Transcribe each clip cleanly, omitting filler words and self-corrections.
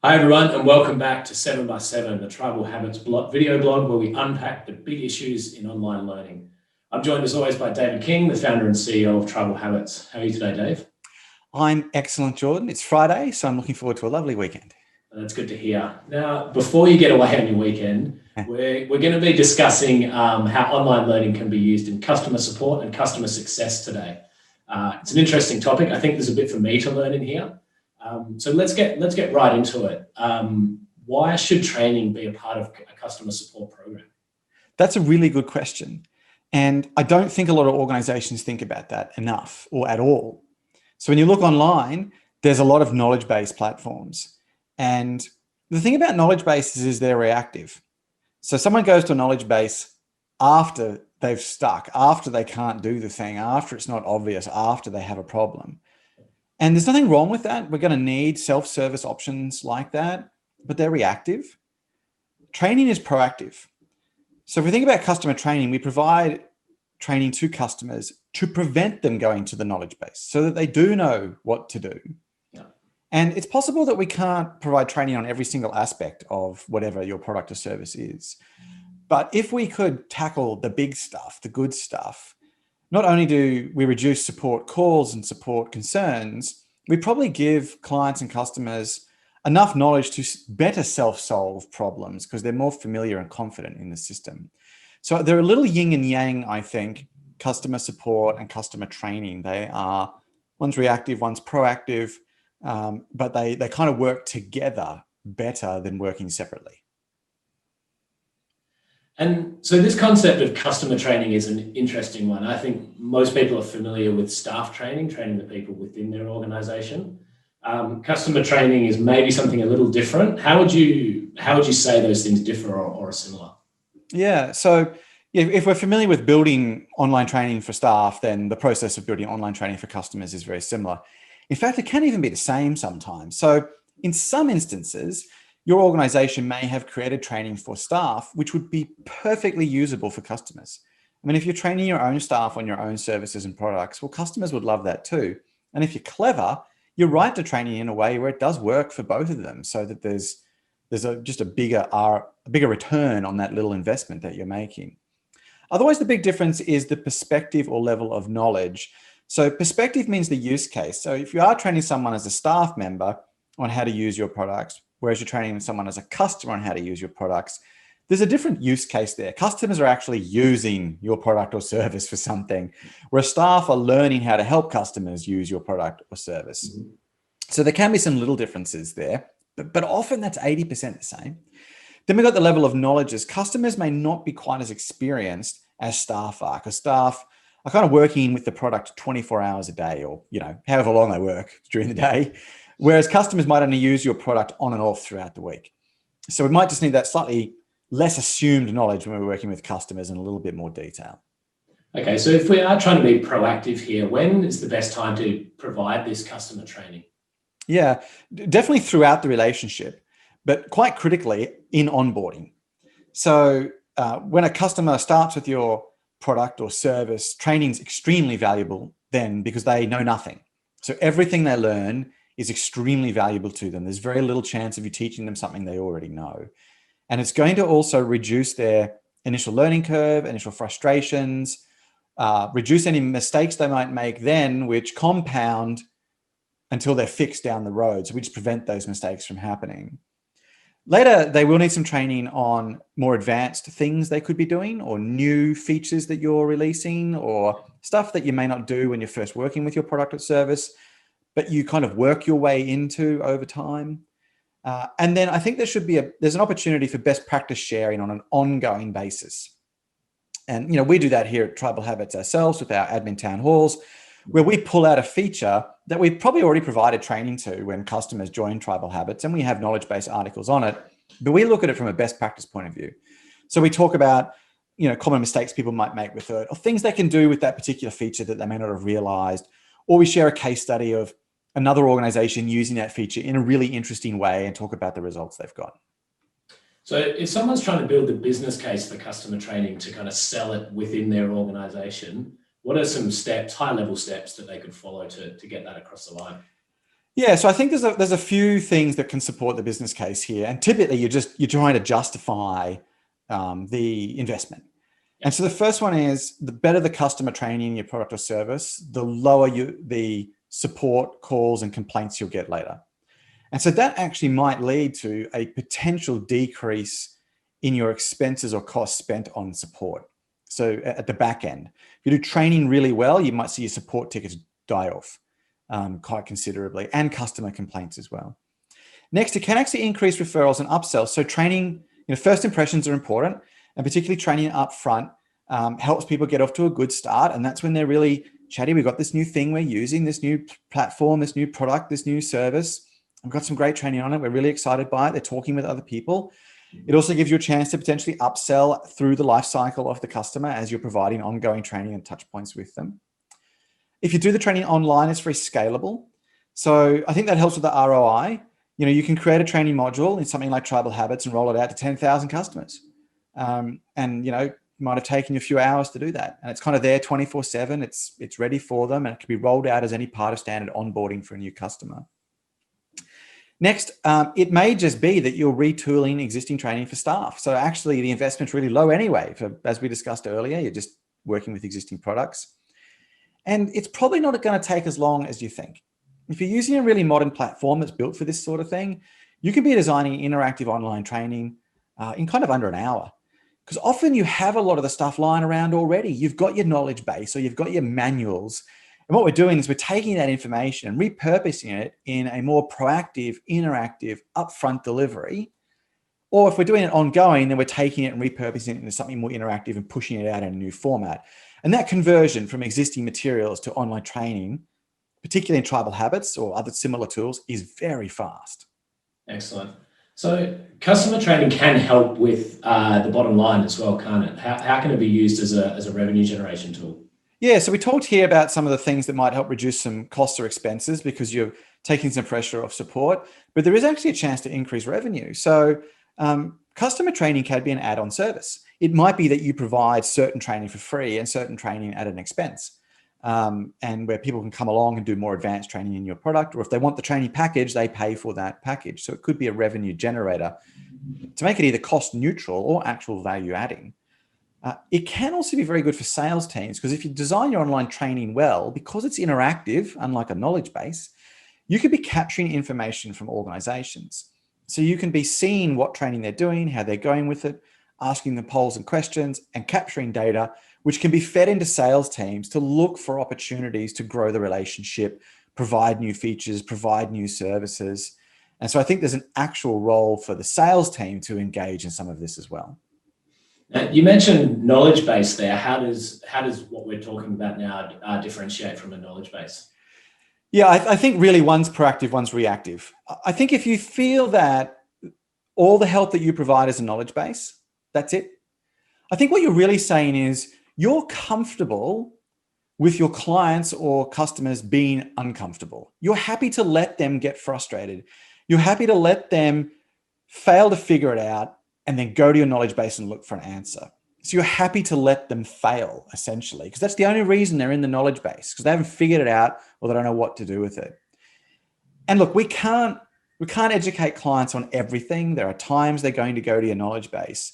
Hi everyone, and welcome back to 7 by 7, the Tribal Habits video blog where we unpack the big issues in online learning. I'm joined as always by David King, the founder and CEO of Tribal Habits. How are you today, Dave? I'm excellent, Jordan. It's Friday, so I'm looking forward to a lovely weekend. That's good to hear. Now, before you get away on your weekend, we're going to be discussing how online learning can be used in customer support and customer success today. It's an interesting topic. I think there's a bit for me to learn in here. So let's get right into it. Why should training be a part of a customer support program? That's a really good question. And I don't think a lot of organizations think about that enough or at all. So when you look online, there's a lot of knowledge-based platforms. And the thing about knowledge bases is they're reactive. So someone goes to a knowledge base after they've stuck, after they can't do the thing, after it's not obvious, after they have a problem. And there's nothing wrong with that. We're going to need self-service options like that, but they're reactive. Training is proactive. So if we think about customer training, we provide training to customers to prevent them going to the knowledge base so that they do know what to do. Yeah. And it's possible that we can't provide training on every single aspect of whatever your product or service is. But if we could tackle the big stuff, the good stuff, not only do we reduce support calls and support concerns, we probably give clients and customers enough knowledge to better self-solve problems because they're more familiar and confident in the system. So they're a little yin and yang, I think, customer support and customer training. They are, one's reactive, one's proactive, but they kind of work together better than working separately. And so this concept of customer training is an interesting one. I think most people are familiar with staff training the people within their organization. Customer training is maybe something a little different. How would you say those things differ or are similar? Yeah, so if we're familiar with building online training for staff, then the process of building online training for customers is very similar. In fact, it can even be the same sometimes. So in some instances, your organization may have created training for staff, which would be perfectly usable for customers. I mean, if you're training your own staff on your own services and products, well, customers would love that too. And if you're clever, you're right to training in a way where it does work for both of them so that there's just a bigger return on that little investment that you're making. Otherwise, the big difference is the perspective or level of knowledge. So perspective means the use case. So if you are training someone as a staff member on how to use your products, whereas you're training someone as a customer on how to use your products, there's a different use case there. Customers are actually using your product or service for something, whereas staff are learning how to help customers use your product or service. Mm-hmm. So there can be some little differences there, but often that's 80% the same. Then we've got the level of knowledge as customers may not be quite as experienced as staff are, because staff are kind of working with the product 24 hours a day or, however long they work during the day. Whereas customers might only use your product on and off throughout the week. So we might just need that slightly less assumed knowledge when we're working with customers in a little bit more detail. Okay, so if we are trying to be proactive here, when is the best time to provide this customer training? Yeah, definitely throughout the relationship, but quite critically in onboarding. So when a customer starts with your product or service, training is extremely valuable then because they know nothing. So everything they learn is extremely valuable to them. There's very little chance of you teaching them something they already know. And it's going to also reduce their initial learning curve, initial frustrations, reduce any mistakes they might make then, which compound until they're fixed down the road. So we just prevent those mistakes from happening. Later, they will need some training on more advanced things they could be doing or new features that you're releasing or stuff that you may not do when you're first working with your product or service, but you kind of work your way into over time. And then I think there's an opportunity for best practice sharing on an ongoing basis. And, we do that here at Tribal Habits ourselves with our admin town halls, where we pull out a feature that we've probably already provided training to when customers join Tribal Habits, and we have knowledge-based articles on it, but we look at it from a best practice point of view. So we talk about, common mistakes people might make with it, or things they can do with that particular feature that they may not have realized, or we share a case study of another organization using that feature in a really interesting way and talk about the results they've got. So if someone's trying to build the business case for customer training to kind of sell it within their organization, what are some steps, high-level steps that they could follow to get that across the line? Yeah, so I think there's a few things that can support the business case here, and typically you're trying to justify the investment. And so the first one is the better the customer training in your product or service, the lower the support calls and complaints you'll get later. And so that actually might lead to a potential decrease in your expenses or costs spent on support. So at the back end, if you do training really well, you might see your support tickets die off quite considerably, and customer complaints as well. Next, it can actually increase referrals and upsells. So training, first impressions are important, and particularly training up front helps people get off to a good start. And that's when they're really chatty. We've got this new thing we're using, this new platform, this new product, this new service. We've got some great training on it. We're really excited by it. They're talking with other people. It also gives you a chance to potentially upsell through the life cycle of the customer as you're providing ongoing training and touch points with them. If you do the training online, it's very scalable. So I think that helps with the ROI. You can create a training module in something like Tribal Habits and roll it out to 10,000 customers. It might have taken you a few hours to do that. And it's kind of there 24/7. It's ready for them, and it can be rolled out as any part of standard onboarding for a new customer. Next, it may just be that you're retooling existing training for staff. So actually the investment's really low anyway. As we discussed earlier, you're just working with existing products. And it's probably not going to take as long as you think. If you're using a really modern platform that's built for this sort of thing, you can be designing interactive online training in kind of under an hour. Because often you have a lot of the stuff lying around already. You've got your knowledge base, or you've got your manuals. And what we're doing is we're taking that information and repurposing it in a more proactive, interactive, upfront delivery. Or if we're doing it ongoing, then we're taking it and repurposing it into something more interactive and pushing it out in a new format. And that conversion from existing materials to online training, particularly in Tribal Habits or other similar tools, is very fast. Excellent. So customer training can help with the bottom line as well, can't it? How can it be used as a revenue generation tool? Yeah, so we talked here about some of the things that might help reduce some costs or expenses because you're taking some pressure off support, but there is actually a chance to increase revenue. So customer training can be an add-on service. It might be that you provide certain training for free and certain training at an expense, and where people can come along and do more advanced training in your product, or if they want the training package, they pay for that package. So it could be a revenue generator to make it either cost neutral or actual value adding. It can also be very good for sales teams because if you design your online training well, because it's interactive, unlike a knowledge base, you could be capturing information from organizations. So you can be seeing what training they're doing, how they're going with it, asking them polls and questions, and capturing data, which can be fed into sales teams to look for opportunities to grow the relationship, provide new features, provide new services. And so I think there's an actual role for the sales team to engage in some of this as well. Now, you mentioned knowledge base there. How does what we're talking about now differentiate from a knowledge base? Yeah, I think really one's proactive, one's reactive. I think if you feel that all the help that you provide is a knowledge base, that's it. I think what you're really saying is you're comfortable with your clients or customers being uncomfortable. You're happy to let them get frustrated. You're happy to let them fail to figure it out and then go to your knowledge base and look for an answer. So you're happy to let them fail, essentially, because that's the only reason they're in the knowledge base, because they haven't figured it out or they don't know what to do with it. And look, we can't educate clients on everything. There are times they're going to go to your knowledge base.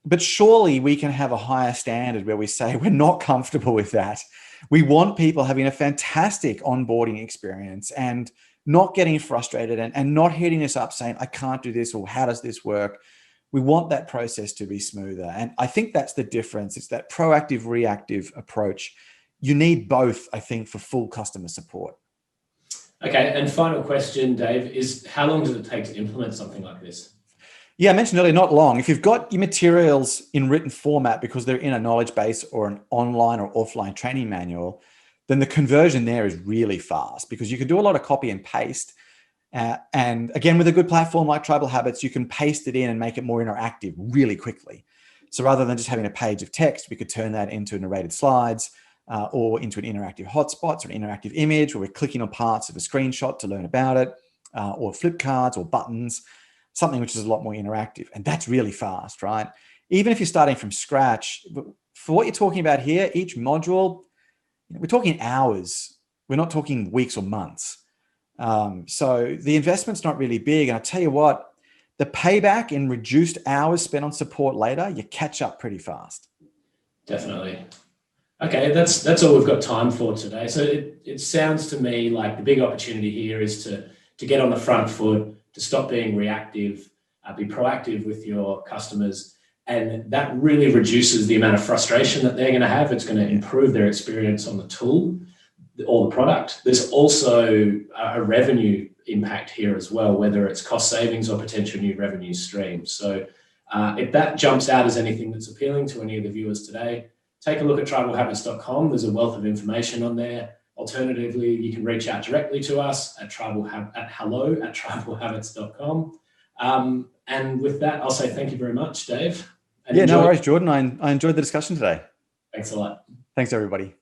But surely we can have a higher standard where we say we're not comfortable with that. We want people having a fantastic onboarding experience and not getting frustrated and not hitting us up saying, I can't do this, or how does this work? We want that process to be smoother. And I think that's the difference. It's that proactive, reactive approach. You need both, I think, for full customer support. Okay, and final question, Dave, is how long does it take to implement something like this? Yeah, I mentioned earlier, not long. If you've got your materials in written format because they're in a knowledge base or an online or offline training manual, then the conversion there is really fast because you can do a lot of copy and paste. And again, with a good platform like Tribal Habits, you can paste it in and make it more interactive really quickly. So rather than just having a page of text, we could turn that into narrated slides or into an interactive hotspot or an interactive image where we're clicking on parts of a screenshot to learn about it, or flip cards or buttons, something which is a lot more interactive. And that's really fast, right? Even if you're starting from scratch, for what you're talking about here, each module, we're talking hours. We're not talking weeks or months. So the investment's not really big. And I tell you what, the payback in reduced hours spent on support later, you catch up pretty fast. Definitely. Okay, that's all we've got time for today. So it sounds to me like the big opportunity here is to get on the front foot, to stop being reactive, be proactive with your customers, and that really reduces the amount of frustration that they're going to have. It's going to improve their experience on the tool or the product. There's also a revenue impact here as well, whether it's cost savings or potential new revenue streams. So if that jumps out as anything that's appealing to any of the viewers today, take a look at tribalhabits.com. There's a wealth of information on there. Alternatively, you can reach out directly to us at hello@tribalhabits.com. And with that, I'll say thank you very much, Dave. Yeah, no worries, Jordan. I enjoyed the discussion today. Thanks a lot. Thanks, everybody.